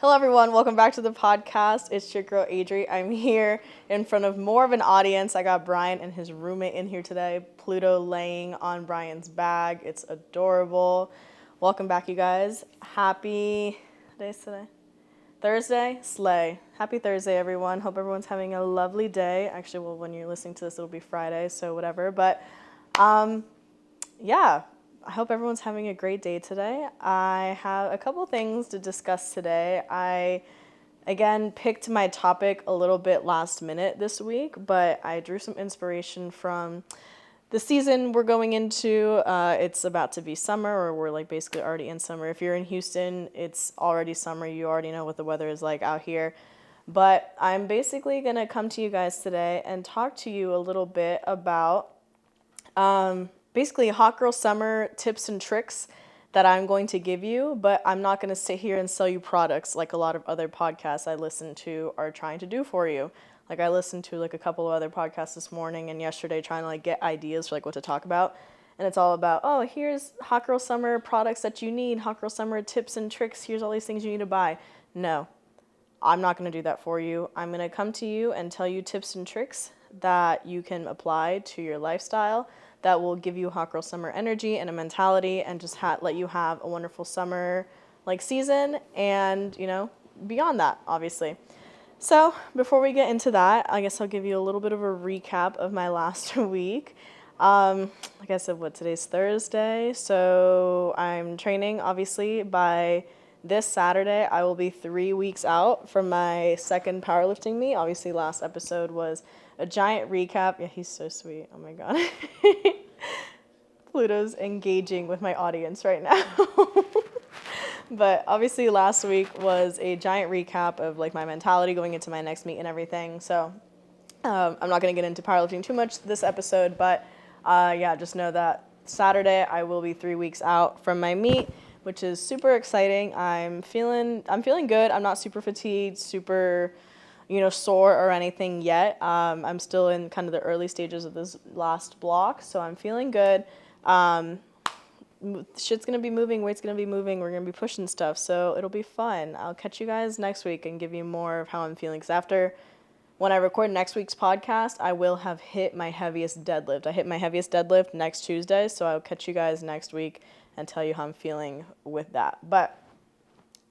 Hello, everyone. Welcome back to the podcast. It's your girl, Adri. I'm here in front of more of an audience. I got Brian and his roommate in here today. Pluto laying on Brian's bag. It's adorable. Welcome back, you guys. Happy, what day is today? Thursday? Slay. Happy Thursday, everyone. Hope everyone's having a lovely day. Actually, well, when you're listening to this, it'll be Friday, so whatever. But, yeah. I hope everyone's having a great day today. I have a couple things to discuss today. I, again, picked my topic a little bit last minute this week, but I drew some inspiration from the season we're going into. It's about to be summer, or we're like basically already in summer. If you're in Houston, it's already summer. You already know what the weather is like out here. But I'm basically going to come to you guys today and talk to you a little bit about basically hot girl summer tips and tricks that I'm going to give you, but I'm not going to sit here and sell you products like a lot of other podcasts I listen to are trying to do for you. Like I listened to like a couple of other podcasts this morning and yesterday trying to like get ideas for like what to talk about. And it's all about, oh, here's hot girl summer products that you need, hot girl summer tips and tricks, here's all these things you need to buy. No, I'm not going to do that for you. I'm going to come to you and tell you tips and tricks that you can apply to your lifestyle that will give you hot girl summer energy and a mentality and just let you have a wonderful summer like season and, you know, beyond that, obviously. So before we get into that, I guess I'll give you a little bit of a recap of my last week. Like I said, today's Thursday. So I'm training, obviously, by this Saturday. I will be 3 weeks out from my second powerlifting meet. Obviously, last episode was a giant recap. Yeah, he's so sweet. Oh my God. Pluto's engaging with my audience right now. But obviously last week was a giant recap of like my mentality going into my next meet and everything. So I'm not going to get into powerlifting too much this episode, but yeah, just know that Saturday I will be 3 weeks out from my meet, which is super exciting. I'm feeling good. I'm not super fatigued, super, sore or anything yet. I'm still in kind of the early stages of this last block, so I'm feeling good. Shit's gonna be moving, weight's gonna be moving, we're gonna be pushing stuff, so it'll be fun. I'll catch you guys next week and give you more of how I'm feeling, because after, when I record next week's podcast, I will have hit my heaviest deadlift. I hit my heaviest deadlift next Tuesday, so I'll catch you guys next week and tell you how I'm feeling with that. But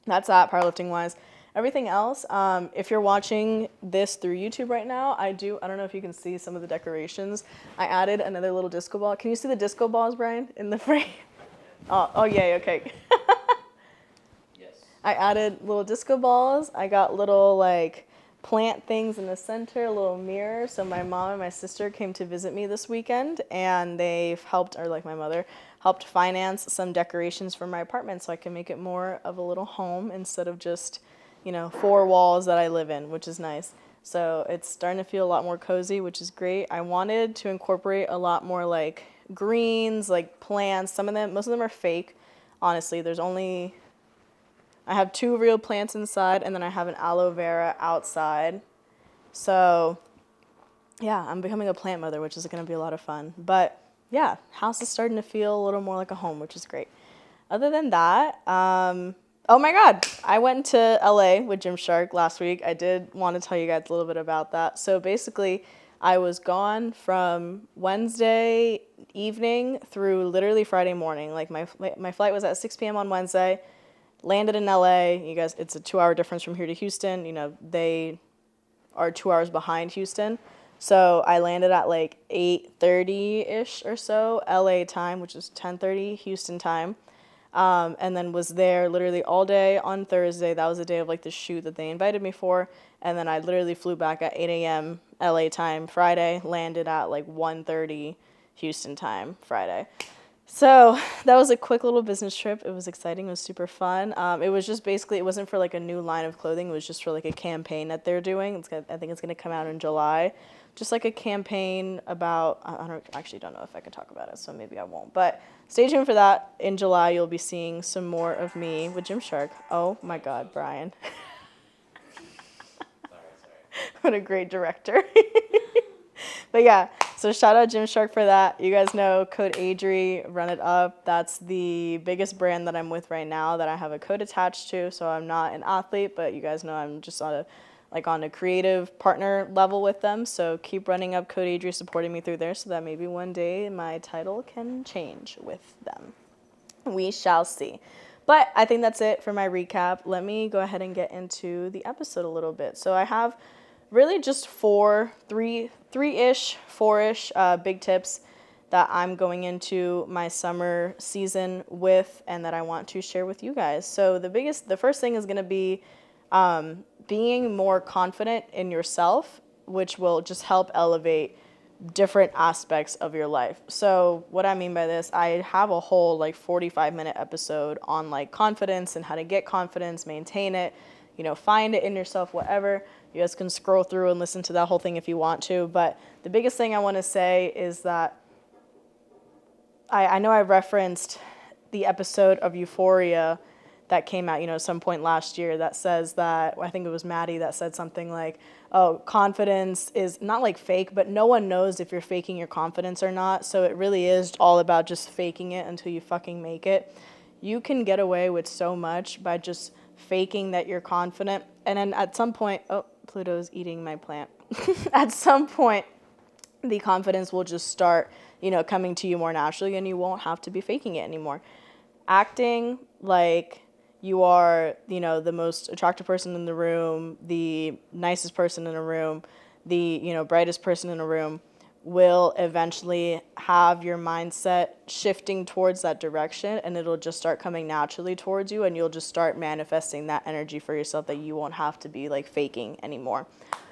that's that, powerlifting-wise. Everything else, if you're watching this through YouTube right now, I don't know if you can see some of the decorations. I added another little disco ball. Can you see the disco balls, Brian, in the frame? Oh, yay, okay. Yes. I added little disco balls. I got little, like, plant things in the center, a little mirror. So my mom and my sister came to visit me this weekend, and they've helped, or like my mother, helped finance some decorations for my apartment so I can make it more of a little home instead of just, 4 walls that I live in, which is nice. So it's starting to feel a lot more cozy, which is great. I wanted to incorporate a lot more like greens, like plants. Most of them are fake. Honestly, I have 2 real plants inside, and then I have an aloe vera outside. So yeah, I'm becoming a plant mother, which is going to be a lot of fun. But yeah, house is starting to feel a little more like a home, which is great. Other than that, oh my God, I went to LA with Gymshark last week. I did want to tell you guys a little bit about that. So basically, I was gone from Wednesday evening through literally Friday morning. Like my flight was at 6 p.m. on Wednesday, landed in LA. You guys, it's a 2-hour difference from here to Houston. They are 2 hours behind Houston. So I landed at like 8:30-ish or so LA time, which is 10:30 Houston time. And then was there literally all day on Thursday. That was the day of like the shoot that they invited me for. And then I literally flew back at 8 a.m. LA time Friday, landed at like 1:30 Houston time Friday. So that was a quick little business trip. It was exciting. It was super fun. It was just basically, it wasn't for like a new line of clothing. It was just for like a campaign that they're doing. I think it's going to come out in July. Just like a campaign about, actually don't know if I can talk about it, so maybe I won't. But stay tuned for that. In July, you'll be seeing some more of me with Gymshark. Oh my God, Brian. Sorry. What a great director. But yeah, So shout out Gymshark for that. You guys know code Adri, run it up. That's the biggest brand that I'm with right now that I have a code attached to. So I'm not an athlete, but you guys know I'm just on a creative partner level with them. So keep running up code Adri, supporting me through there so that maybe one day my title can change with them. We shall see. But I think that's it for my recap. Let me go ahead and get into the episode a little bit. So I have really just three-ish, four-ish big tips that I'm going into my summer season with and that I want to share with you guys. So the first thing is going to be being more confident in yourself, which will just help elevate different aspects of your life. So what I mean by this, I have a whole 45-minute episode on confidence and how to get confidence, maintain it, find it in yourself, whatever. You guys can scroll through and listen to that whole thing if you want to. But the biggest thing I want to say is that I know I referenced the episode of Euphoria that came out, some point last year that says that, I think it was Maddie that said something like, oh, confidence is not fake, but no one knows if you're faking your confidence or not. So it really is all about just faking it until you fucking make it. You can get away with so much by just faking that you're confident. And then at some point, oh, Pluto's eating my plant. At some point, the confidence will just start, coming to you more naturally and you won't have to be faking it anymore. Acting like you are, the most attractive person in the room, the nicest person in a room, the, brightest person in a room will eventually have your mindset shifting towards that direction, and it'll just start coming naturally towards you, and you'll just start manifesting that energy for yourself that you won't have to be faking anymore.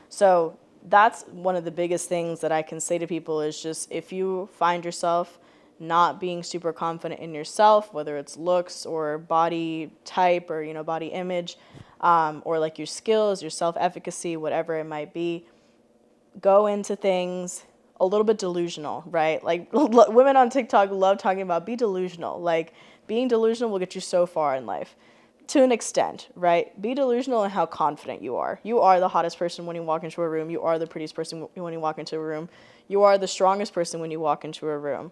So that's one of the biggest things that I can say to people is just if you find yourself not being super confident in yourself, whether it's looks or body type or, body image, or your skills, your self-efficacy, whatever it might be, go into things a little bit delusional, right? Women on TikTok love talking about be delusional. Being delusional will get you so far in life. To an extent, right? Be delusional in how confident you are. You are the hottest person when you walk into a room. You are the prettiest person when you walk into a room. You are the strongest person when you walk into a room.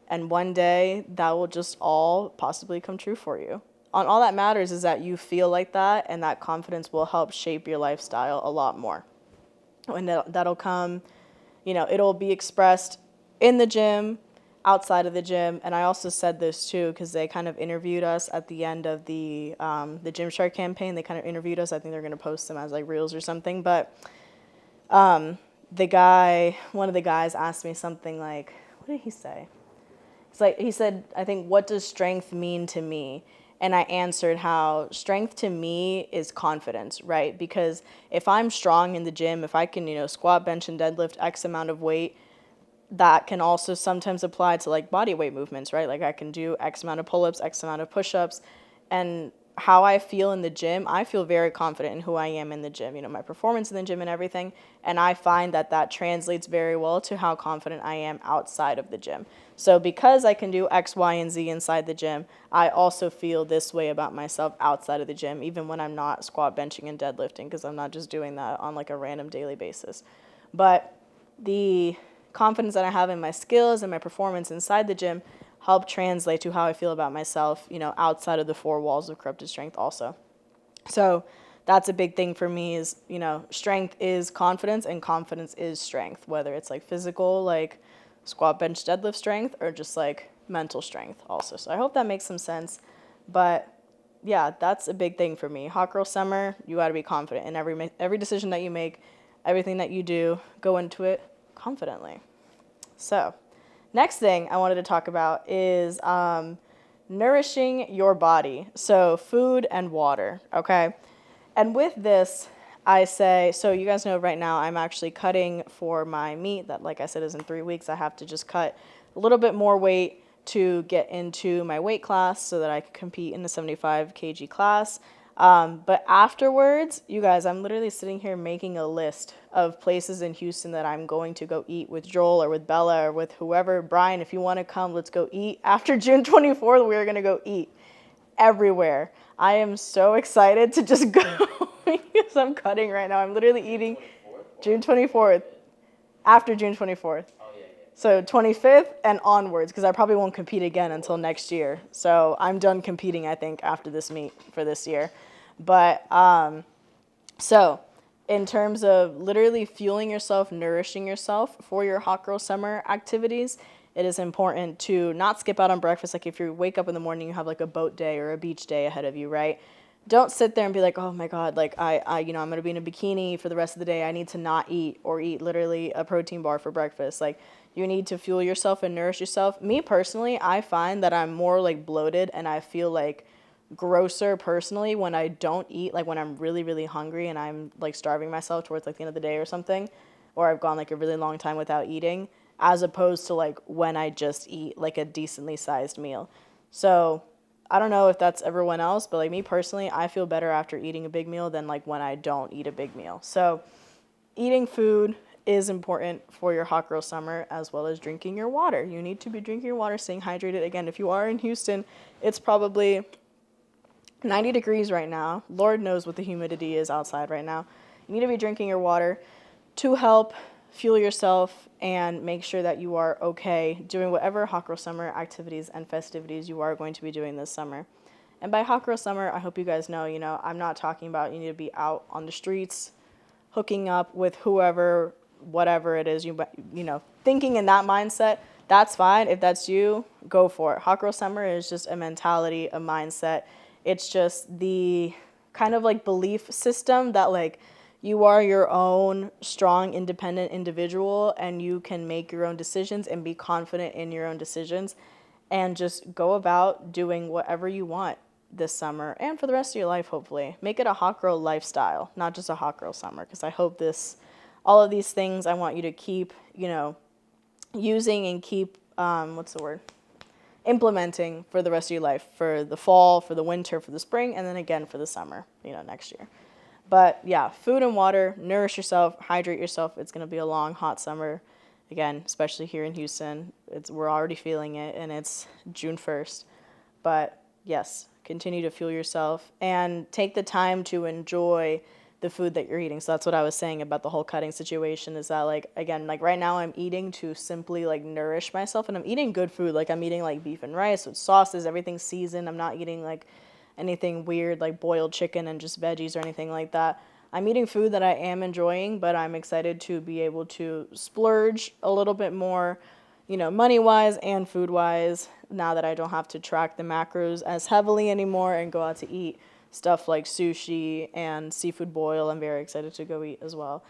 And one day, that will just all possibly come true for you. All that matters is that you feel like that, and that confidence will help shape your lifestyle a lot more. And that'll come, it'll be expressed in the gym, outside of the gym. And I also said this too because they kind of interviewed us at the end of the Gymshark campaign. They kind of interviewed us. I think they're going to post them as reels or something. But one of the guys asked me something what did he say? He said, I think, what does strength mean to me? And I answered how strength to me is confidence, right? Because if I'm strong in the gym, if I can, squat, bench, and deadlift X amount of weight, that can also sometimes apply to body weight movements, right? I can do X amount of pull-ups, X amount of push-ups. And how I feel in the gym, I feel very confident in who I am in the gym, my performance in the gym and everything. And I find that translates very well to how confident I am outside of the gym. So because I can do X, Y, and Z inside the gym, I also feel this way about myself outside of the gym, even when I'm not squat, benching, and deadlifting, because I'm not just doing that on a random daily basis. But the confidence that I have in my skills and my performance inside the gym help translate to how I feel about myself, outside of the four walls of Corrupted Strength also. So that's a big thing for me is, strength is confidence and confidence is strength, whether it's physical, squat, bench, deadlift strength, or just mental strength also. So I hope that makes some sense. But yeah, that's a big thing for me. Hot girl summer, you got to be confident in every decision that you make, everything that you do, go into it confidently. So next thing I wanted to talk about is nourishing your body. So food and water, okay? And with this, I say, so you guys know right now I'm actually cutting for my meet that, like I said, is in 3 weeks. I have to just cut a little bit more weight to get into my weight class so that I can compete in the 75 kg class. But afterwards, you guys, I'm literally sitting here making a list of places in Houston that I'm going to go eat with Joel or with Bella or with whoever. Brian, if you want to come, let's go eat. After June 24th, we're going to go eat everywhere. I am so excited to just go because I'm cutting right now. I'm literally eating June 24th. After June 24th. Oh, yeah. So 25th and onwards, because I probably won't compete again until next year. So I'm done competing, I think, after this meet for this year. But so in terms of literally fueling yourself, nourishing yourself for your hot girl summer activities, it is important to not skip out on breakfast. Like if you wake up in the morning, you have like a boat day or a beach day ahead of you, right? Don't sit there and be like, oh my God, like I'm going to be in a bikini for the rest of the day. I need to not eat or eat literally a protein bar for breakfast. Like you need to fuel yourself and nourish yourself. Me personally, I find that I'm more like bloated and I feel like grosser personally when I don't eat, like when I'm really, really hungry and I'm like starving myself towards like the end of the day or something, or I've gone like a really long time without eating, as opposed to like when I just eat like a decently sized meal. So I don't know if that's everyone else, but like me personally, I feel better after eating a big meal than like when I don't eat a big meal. So eating food is important for your hot girl summer, as well as drinking your water. You need to be drinking your water, staying hydrated. Again, if you are in Houston, it's probably 90 degrees right now. Lord knows what the humidity is outside right now. You need to be drinking your water to help fuel yourself and make sure that you are okay doing whatever hot girl summer activities and festivities you are going to be doing this summer. And by hot girl summer, I hope you guys know, I'm not talking about you need to be out on the streets hooking up with whoever, whatever it is, thinking in that mindset. That's fine. If that's you, go for it. Hot girl summer is just a mentality, a mindset. It's just the kind of like belief system that like you are your own strong, independent individual and you can make your own decisions and be confident in your own decisions and just go about doing whatever you want this summer and for the rest of your life, hopefully. Make it a hot girl lifestyle, not just a hot girl summer, because I hope all of these things I want you to keep, using and keep, implementing for the rest of your life, for the fall, for the winter, for the spring, and then again for the summer, next year. But yeah, food and water, nourish yourself, hydrate yourself. It's going to be a long, hot summer. Again, especially here in Houston, we're already feeling it, and it's June 1st. But yes, continue to fuel yourself and take the time to enjoy the food that you're eating. So that's what I was saying about the whole cutting situation is that like, again, like right now I'm eating to simply like nourish myself and I'm eating good food. Like I'm eating like beef and rice with sauces, everything's seasoned. I'm not eating like anything weird like boiled chicken and just veggies or anything like that. I'm eating food that I am enjoying, but I'm excited to be able to splurge a little bit more, money-wise and food-wise, now that I don't have to track the macros as heavily anymore and go out to eat stuff like sushi and seafood boil. I'm very excited to go eat as well.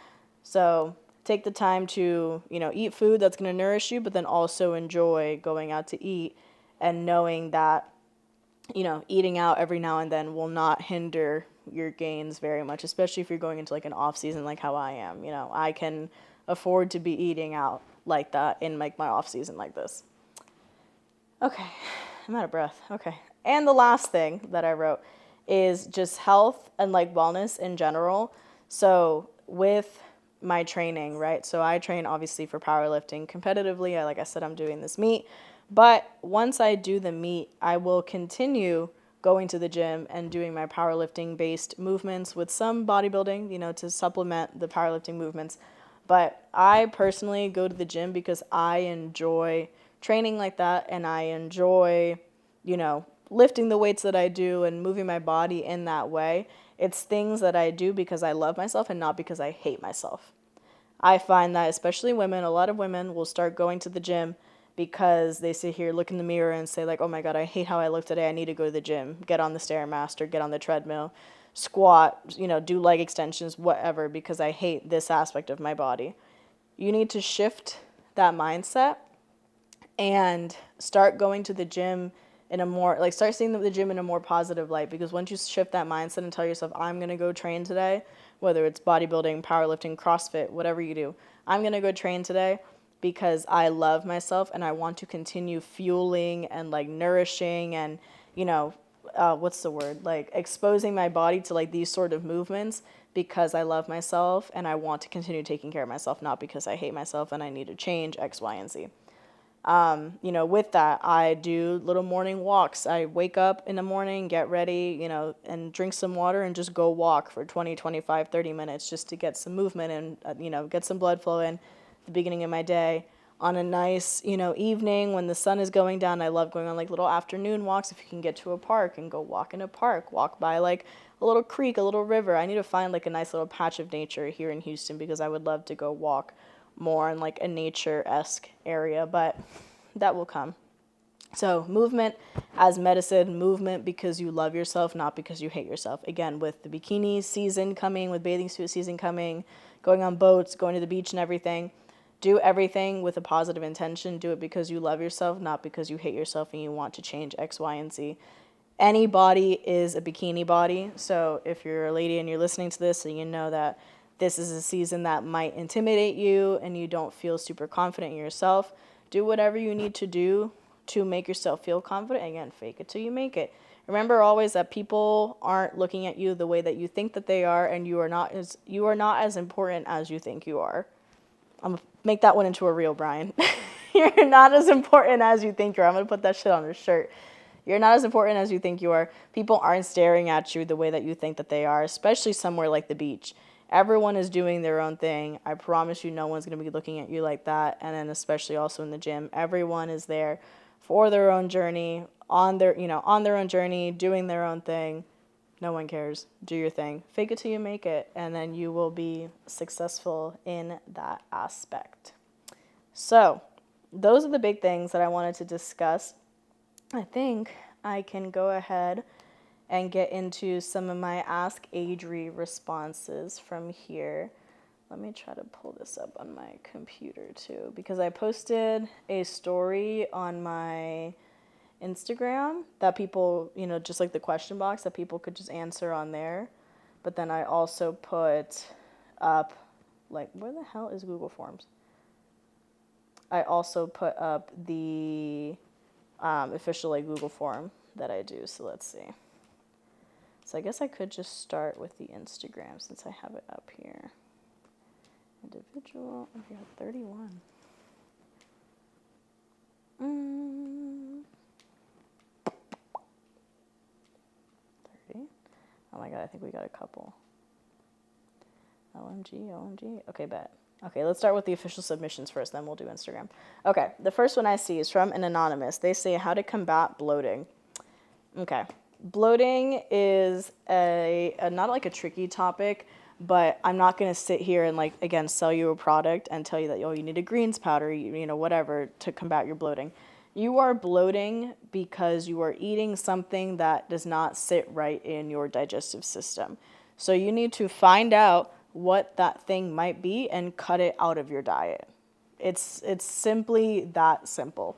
So take the time to, eat food that's going to nourish you, but then also enjoy going out to eat and knowing that, eating out every now and then will not hinder your gains very much, especially if you're going into like an off season like how I am. I can afford to be eating out like that in like my off season like this. Okay, I'm out of breath. Okay. And the last thing that I wrote is just health and like wellness in general. So with my training, right? So I train obviously for powerlifting competitively. Like I said, I'm doing this meet. But once I do the meet, I will continue going to the gym and doing my powerlifting based movements with some bodybuilding, to supplement the powerlifting movements. But I personally go to the gym because I enjoy training like that and I enjoy, lifting the weights that I do and moving my body in that way. It's things that I do because I love myself and not because I hate myself. I find that especially women, a lot of women will start going to the gym because they sit here, look in the mirror and say like, oh my God, I hate how I look today. I need to go to the gym, get on the Stairmaster, get on the treadmill, squat, do leg extensions, whatever, because I hate this aspect of my body. You need to shift that mindset and start going to the gym in a more, like start seeing the gym in a more positive light, because once you shift that mindset and tell yourself, I'm going to go train today, whether it's bodybuilding, powerlifting, CrossFit, whatever you do, I'm going to go train today because I love myself and I want to continue fueling and like nourishing and, like exposing my body to like these sort of movements because I love myself and I want to continue taking care of myself, not because I hate myself and I need to change X, Y, and Z. With that, I do little morning walks. I wake up in the morning, get ready, and drink some water and just go walk for 20, 25, 30 minutes just to get some movement and, get some blood flow in, the beginning of my day. On a nice, evening when the sun is going down, I love going on like little afternoon walks. If you can get to a park and go walk in a park, walk by like a little creek, a little river. I need to find like a nice little patch of nature here in Houston because I would love to go walk more in like a nature-esque area, but that will come. So movement as medicine, movement because you love yourself, not because you hate yourself. Again, with the bikini season coming, with bathing suit season coming, going on boats, going to the beach and everything, do everything with a positive intention. Do it because you love yourself, not because you hate yourself and you want to change X, Y, and Z. Any body is a bikini body. So if you're a lady and you're listening to this and you know that this is a season that might intimidate you and you don't feel super confident in yourself, do whatever you need to do to make yourself feel confident. Again, fake it till you make it. Remember always that people aren't looking at you the way that you think that they are, and you are not as important as you think you are. I'm going to make that one into a reel, Brian. You're not as important as you think you are. I'm going to put that shit on a shirt. You're not as important as you think you are. People aren't staring at you the way that you think that they are, especially somewhere like the beach. Everyone is doing their own thing. I promise you no one's going to be looking at you like that. And then especially also in the gym, everyone is there for their own journey, on their own journey, doing their own thing. No one cares. Do your thing. Fake it till you make it, and then you will be successful in that aspect. So, those are the big things that I wanted to discuss. I think I can go ahead and get into some of my Ask Adri responses from here. Let me try to pull this up on my computer too, because I posted a story on my Instagram that people, just like the question box that people could just answer on there. But then I also put up, like, where the hell is Google Forms? I also put up the official like Google form that I do. So let's see. So I guess I could just start with the Instagram since I have it up here. Individual, oh yeah, 31. 30. Oh my god, I think we got a couple. OMG. Okay, bet. Okay, let's start with the official submissions first, then we'll do Instagram. Okay, the first one I see is from an anonymous. They say, how to combat bloating. Okay, bloating is not like a tricky topic, but I'm not going to sit here and, like, again, sell you a product and tell you that, you need a greens powder, whatever, to combat your bloating. You are bloating because you are eating something that does not sit right in your digestive system. So you need to find out what that thing might be and cut it out of your diet. It's simply that simple.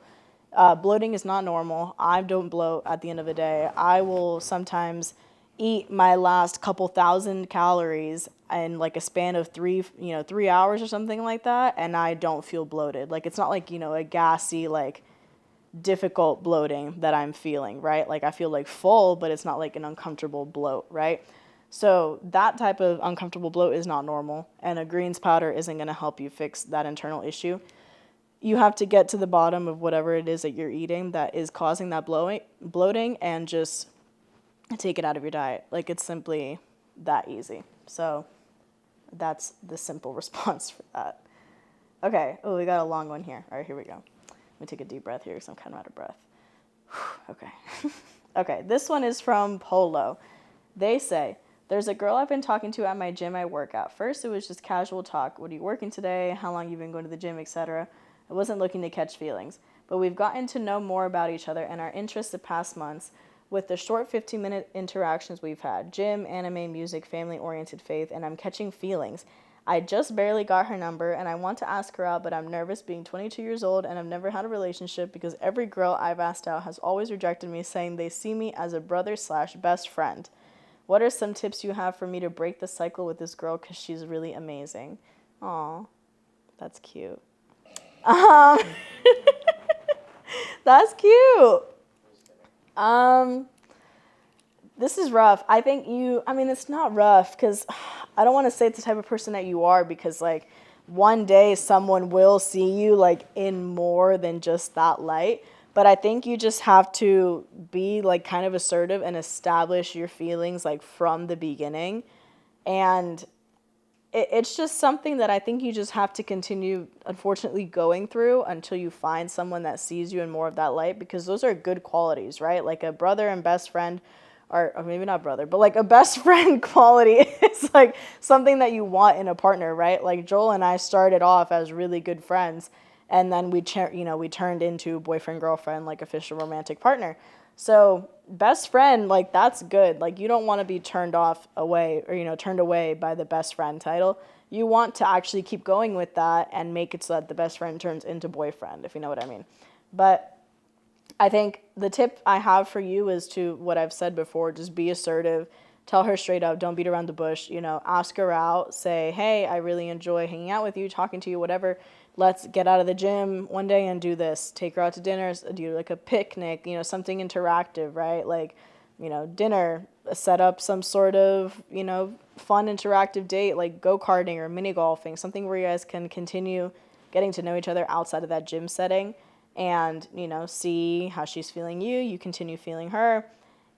Bloating is not normal. I don't bloat at the end of the day. I will sometimes eat my last couple thousand calories in like a span of 3 hours or something like that, and I don't feel bloated. Like, it's not like, a gassy, like, difficult bloating that I'm feeling, right? Like, I feel like full, but it's not like an uncomfortable bloat, right? So that type of uncomfortable bloat is not normal, and a greens powder isn't going to help you fix that internal issue. You have to get to the bottom of whatever it is that you're eating that is causing that bloating and just take it out of your diet. Like, it's simply that easy. So that's the simple response for that. Okay. Oh, we got a long one here. All right, here we go. Let me take a deep breath here because I'm kind of out of breath. Okay. Okay, this one is from Polo. They say, there's a girl I've been talking to at my gym I work at. First, it was just casual talk. What are you working today? How long you been going to the gym, etc. I wasn't looking to catch feelings. But we've gotten to know more about each other and our interests the past months with the short 15-minute interactions we've had. Gym, anime, music, family-oriented faith, and I'm catching feelings. I just barely got her number, and I want to ask her out, but I'm nervous being 22 years old, and I've never had a relationship because every girl I've asked out has always rejected me, saying they see me as a brother/best friend. What are some tips you have for me to break the cycle with this girl because she's really amazing? Aw, that's cute. That's cute. This is rough. I think it's not rough because I don't want to say it's the type of person that you are because, like, one day someone will see you, like, in more than just that light. But I think you just have to be, like, kind of assertive and establish your feelings, like, from the beginning. And it's just something that I think you just have to continue, unfortunately, going through until you find someone that sees you in more of that light, because those are good qualities, right? Like a brother and best friend, or maybe not brother, but like a best friend quality is like something that you want in a partner, right? Like Joel and I started off as really good friends, and then we turned into boyfriend, girlfriend, like official romantic partner. So best friend, like that's good. Like you don't want to be turned away by the best friend title. You want to actually keep going with that and make it so that the best friend turns into boyfriend, if you know what I mean. But I think the tip I have for you is to what I've said before, just be assertive. Tell her straight up, don't beat around the bush, ask her out, say, hey, I really enjoy hanging out with you, talking to you, whatever. Let's get out of the gym one day and do this. Take her out to dinner, do like a picnic, something interactive, right? Like, dinner, set up some sort of, fun interactive date, like go-karting or mini golfing, something where you guys can continue getting to know each other outside of that gym setting and, see how she's feeling you. You continue feeling her.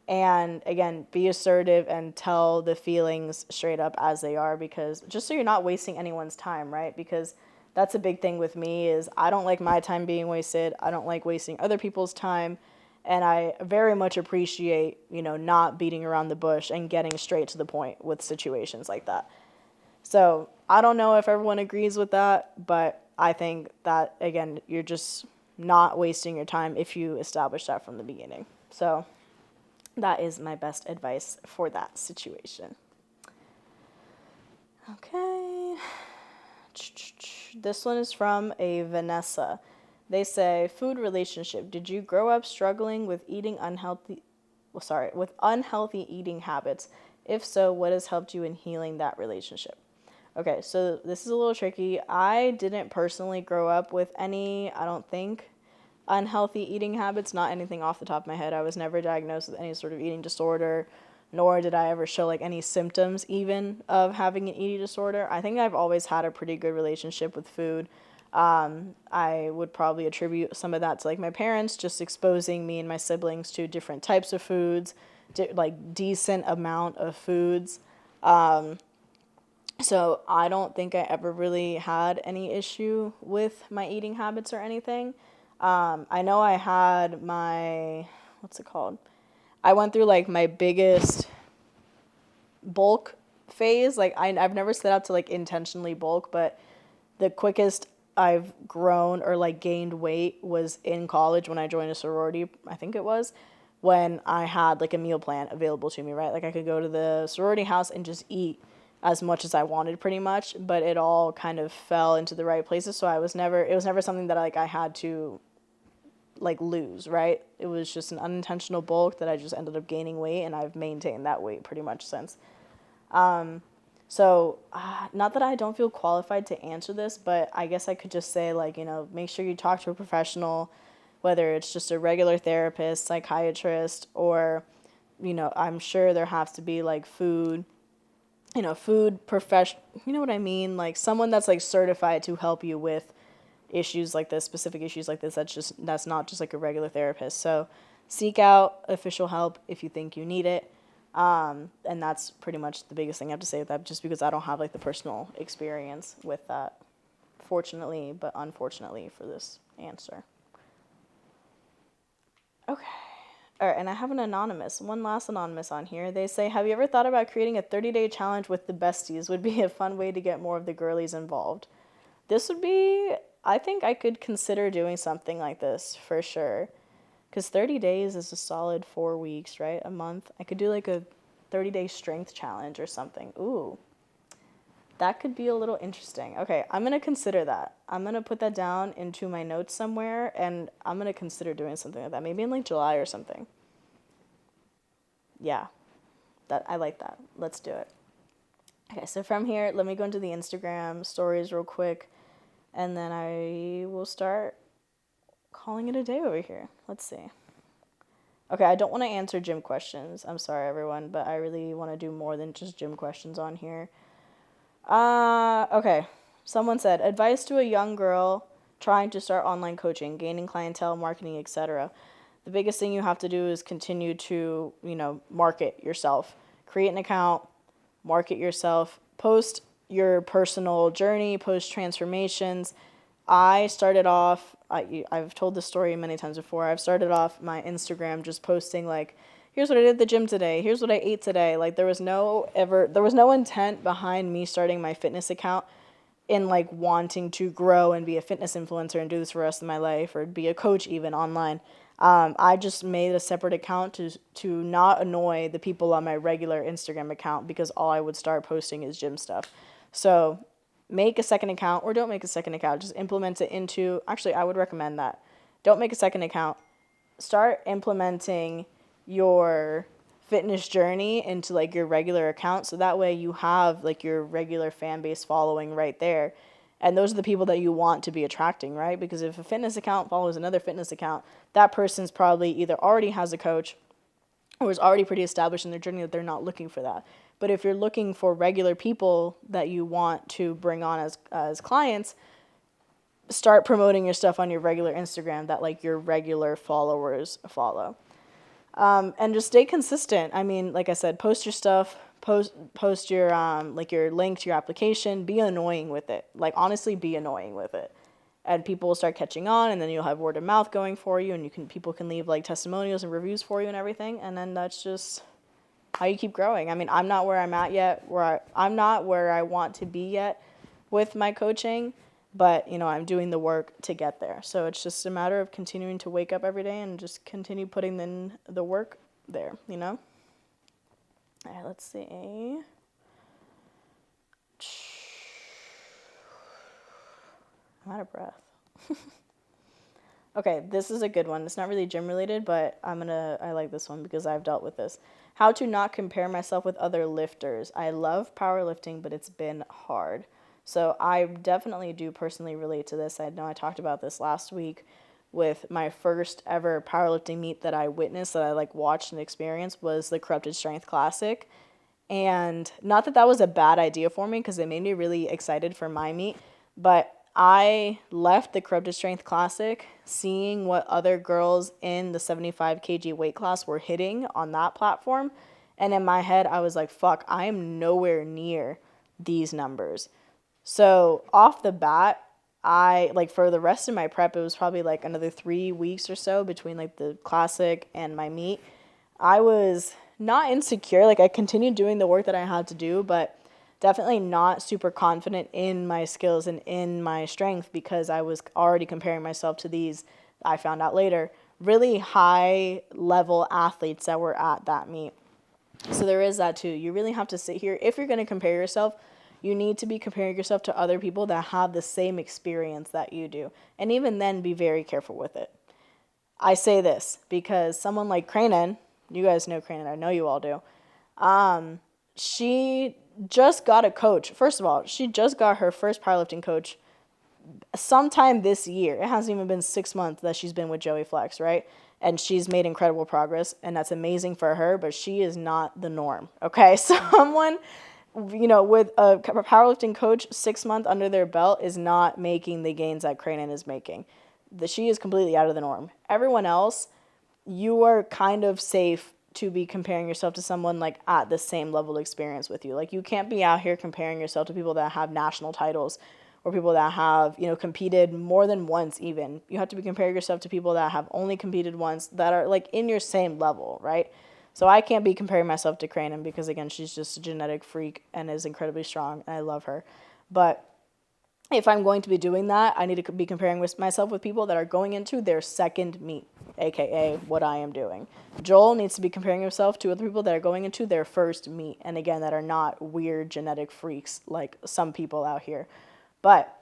And again, be assertive and tell the feelings straight up as they are, because just so you're not wasting anyone's time, right? Because that's a big thing with me is I don't like my time being wasted. I don't like wasting other people's time. And I very much appreciate, not beating around the bush and getting straight to the point with situations like that. So I don't know if everyone agrees with that, but I think that, again, you're just not wasting your time if you establish that from the beginning. So that is my best advice for that situation. Okay. This one is from a Vanessa. They say, food relationship. Did you grow up struggling with with unhealthy eating habits? If so, what has helped you in healing that relationship? Okay, so this is a little tricky. I didn't personally grow up with any, I don't think, unhealthy eating habits, not anything off the top of my head. I was never diagnosed with any sort of eating disorder, nor did I ever show like any symptoms even of having an eating disorder. I think I've always had a pretty good relationship with food. I would probably attribute some of that to like my parents just exposing me and my siblings to different types of foods, like decent amount of foods. So I don't think I ever really had any issue with my eating habits or anything. I know I had what's it called? I went through like my biggest bulk phase. Like I've never set out to like intentionally bulk, but the quickest I've grown or like gained weight was in college when I joined a sorority, I think it was, when I had like a meal plan available to me, right? Like I could go to the sorority house and just eat as much as I wanted pretty much, but it all kind of fell into the right places. So it was never something that like I had to like lose, right? It was just an unintentional bulk that I just ended up gaining weight, and I've maintained that weight pretty much since. So not that I don't feel qualified to answer this, but I guess I could just say like, make sure you talk to a professional, whether it's just a regular therapist, psychiatrist, or, I'm sure there has to be like food profession, you know what I mean? Like someone that's like certified to help you with issues like this, specific issues like this. That's not just like a regular therapist. So seek out official help if you think you need it. And that's pretty much the biggest thing I have to say with that, just because I don't have like the personal experience with that, fortunately, but unfortunately for this answer. Okay. All right, and I have one last anonymous on here. They say, have you ever thought about creating a 30-day challenge with the besties? Would be a fun way to get more of the girlies involved. I think I could consider doing something like this for sure. Because 30 days is a solid 4 weeks, right? A month. I could do like a 30-day strength challenge or something. Ooh, that could be a little interesting. Okay, I'm going to consider that. I'm going to put that down into my notes somewhere, and I'm going to consider doing something like that. Maybe in like July or something. Yeah, I like that. Let's do it. Okay, so from here, let me go into the Instagram stories real quick, and then I will start calling it a day over here. Let's see. Okay, I don't want to answer gym questions. I'm sorry, everyone, but I really want to do more than just gym questions on here. Okay. Someone said, advice to a young girl trying to start online coaching, gaining clientele, marketing, etc. The biggest thing you have to do is continue to, market yourself. Create an account, market yourself, post your personal journey, post transformations. I started off, I've told this story many times before. I've started off my Instagram just posting like, here's what I did at the gym today. Here's what I ate today. Like there was no intent behind me starting my fitness account in like wanting to grow and be a fitness influencer and do this for the rest of my life or be a coach even online. I just made a separate account to not annoy the people on my regular Instagram account because all I would start posting is gym stuff. So make a second account or don't make a second account. Just implement it into, actually, I would recommend that. Don't make a second account. Start implementing your fitness journey into like your regular account. So that way you have like your regular fan base following right there. And those are the people that you want to be attracting, right? Because if a fitness account follows another fitness account, that person's probably either already has a coach or is already pretty established in their journey that they're not looking for that. But if you're looking for regular people that you want to bring on as clients, start promoting your stuff on your regular Instagram that like your regular followers follow. And just stay consistent. I mean, like I said, post your stuff, post your like your link to your application, be annoying with it. Like honestly, be annoying with it. And people will start catching on, and then you'll have word of mouth going for you, and people can leave like testimonials and reviews for you and everything, and then that's just how you keep growing. I mean, I'm not where I'm at yet, I'm not where I want to be yet with my coaching, but I'm doing the work to get there. So it's just a matter of continuing to wake up every day and just continue putting in the work there, All right, let's see. I'm out of breath. Okay, this is a good one. It's not really gym related, but I like this one because I've dealt with this. How to not compare myself with other lifters. I love powerlifting, but it's been hard. So I definitely do personally relate to this. I know I talked about this last week with my first ever powerlifting meet that I witnessed, that I like watched and experienced, was the Corrupted Strength Classic. And not that that was a bad idea for me because it made me really excited for my meet, but I left the Corrupted Strength Classic seeing what other girls in the 75 kg weight class were hitting on that platform. And in my head, I was like, fuck, I am nowhere near these numbers. So off the bat, I like for the rest of my prep, it was probably like another 3 weeks or so between like the classic and my meet. I was not insecure. Like I continued doing the work that I had to do, but definitely not super confident in my skills and in my strength because I was already comparing myself to these, I found out later, really high level athletes that were at that meet. So there is that too. You really have to sit here. If you're going to compare yourself, you need to be comparing yourself to other people that have the same experience that you do. And even then, be very careful with it. I say this because someone like Cranen, you guys know Cranen, I know you all do, she just got a coach. First of all, she just got her first powerlifting coach sometime this year. It hasn't even been 6 months that she's been with Joey Flex, right? And she's made incredible progress, and that's amazing for her, but she is not the norm, okay? Someone, with a powerlifting coach 6 months under their belt is not making the gains that Cranen is making. She is completely out of the norm. Everyone else, you are kind of safe to be comparing yourself to someone like at the same level of experience with you. Like you can't be out here comparing yourself to people that have national titles or people that have, competed more than once even. You have to be comparing yourself to people that have only competed once, that are like in your same level, right? So I can't be comparing myself to Cranen because again, she's just a genetic freak and is incredibly strong and I love her. But if I'm going to be doing that, I need to be comparing myself with people that are going into their second meet, aka what I am doing. Joel needs to be comparing himself to other people that are going into their first meet, and again, that are not weird genetic freaks like some people out here. But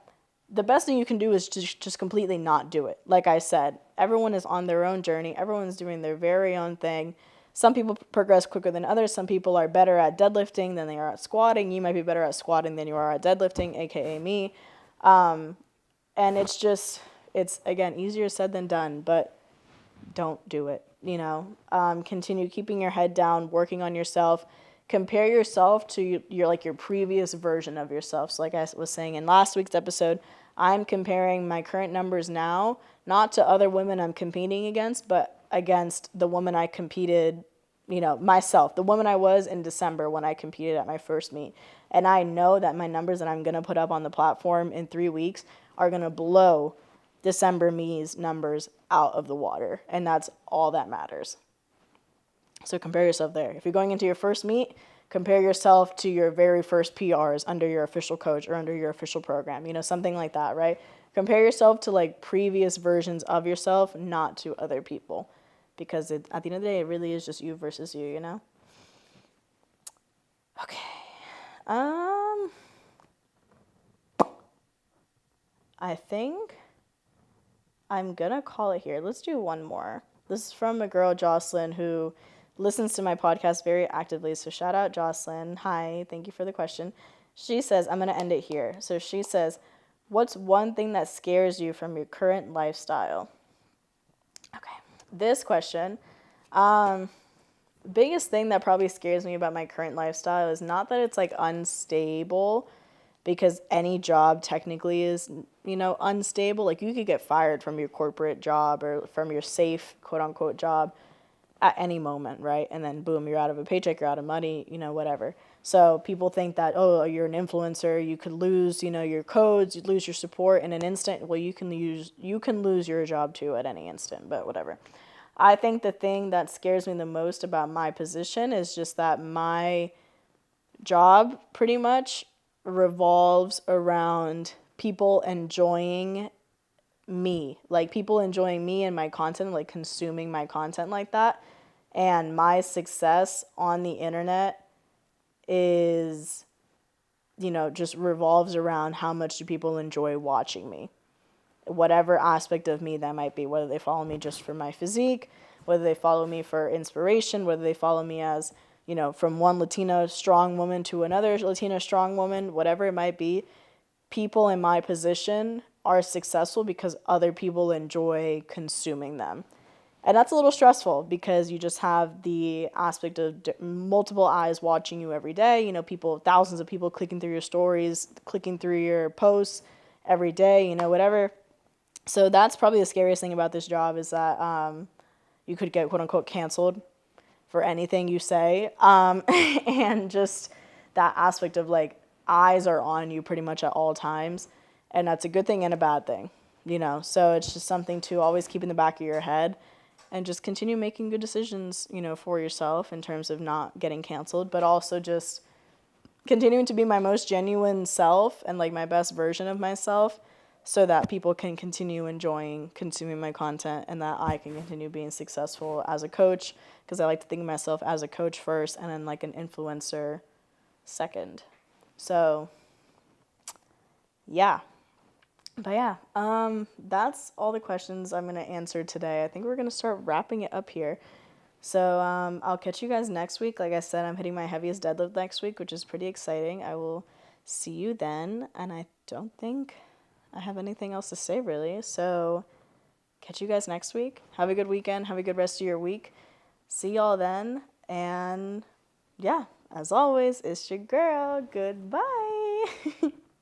the best thing you can do is just completely not do it. Like I said, everyone is on their own journey. Everyone's doing their very own thing. Some people progress quicker than others. Some people are better at deadlifting than they are at squatting. You might be better at squatting than you are at deadlifting, aka me. And it's again, easier said than done, but don't do it, continue keeping your head down, working on yourself, compare yourself to your previous version of yourself. So like I was saying in last week's episode, I'm comparing my current numbers now, not to other women I'm competing against, but against the woman I competed myself, the woman I was in December when I competed at my first meet. And I know that my numbers that I'm going to put up on the platform in 3 weeks are going to blow December me's numbers out of the water. And that's all that matters. So compare yourself there. If you're going into your first meet, compare yourself to your very first PRs under your official coach or under your official program, something like that, right? Compare yourself to like previous versions of yourself, not to other people. Because at the end of the day, it really is just you versus you, Okay. I think I'm going to call it here. Let's do one more. This is from a girl, Jocelyn, who listens to my podcast very actively. So shout out, Jocelyn. Hi, thank you for the question. She says, I'm going to end it here. So she says, what's one thing that scares you from your current lifestyle? Okay. This question, biggest thing that probably scares me about my current lifestyle is not that it's like unstable, because any job technically is, unstable. Like you could get fired from your corporate job or from your safe, quote unquote, job at any moment, right? And then boom, you're out of a paycheck, you're out of money, whatever. So people think that, oh, you're an influencer, you could lose, your codes, you'd lose your support in an instant. Well, you can lose your job too at any instant, but whatever. I think the thing that scares me the most about my position is just that my job pretty much revolves around people enjoying me, like people enjoying me and my content, like consuming my content like that. And my success on the internet is, just revolves around how much do people enjoy watching me, whatever aspect of me that might be, whether they follow me just for my physique, whether they follow me for inspiration, whether they follow me as, from one Latina strong woman to another Latina strong woman, whatever it might be, people in my position are successful because other people enjoy consuming them. And that's a little stressful because you just have the aspect of multiple eyes watching you every day. Thousands of people clicking through your stories, clicking through your posts every day, whatever. So that's probably the scariest thing about this job is that you could get quote unquote canceled for anything you say. And just that aspect of like eyes are on you pretty much at all times. And that's a good thing and a bad thing, So it's just something to always keep in the back of your head and just continue making good decisions, for yourself in terms of not getting canceled, but also just continuing to be my most genuine self and like my best version of myself so that people can continue enjoying consuming my content and that I can continue being successful as a coach, because I like to think of myself as a coach first and then like an influencer second. So yeah. But yeah, that's all the questions I'm going to answer today. I think we're going to start wrapping it up here. So I'll catch you guys next week. Like I said, I'm hitting my heaviest deadlift next week, which is pretty exciting. I will see you then. And I don't think I have anything else to say, really. So catch you guys next week. Have a good weekend. Have a good rest of your week. See y'all then. And yeah, as always, it's your girl. Goodbye.